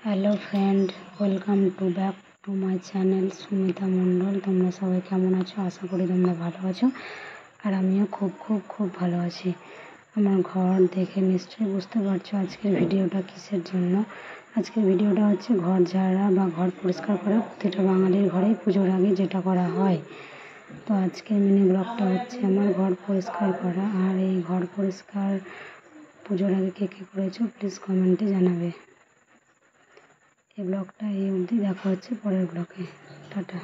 Hello friend, welcome back to my channel Sumita Mondal. তোমরা সবাই কেমন আছো? আশা করি তোমরা ভালো আছো, আর আমিও খুব খুব খুব ভালো আছি। আমার ঘর দেখে নিশ্চয়ই বুঝতে পারছো আজকের ভিডিওটা কিসের জন্য। আজকের ভিডিওটা হচ্ছে ঘর ঝাড়া বা ঘর পরিষ্কার করা। প্রতিটা বাঙালির ঘরেই পুজোর আগে যেটা করা হয়। তো আজকের মিনি ব্লগটা হচ্ছে আমার ঘর পরিষ্কার করা। আর এই ঘর পরিষ্কার পুজোর আগে কে কে করেছো প্লিজ কমেন্টে জানাবে। এই ব্লগটা এই অবধি, দেখা হচ্ছে পরের ব্লগে। টাটা।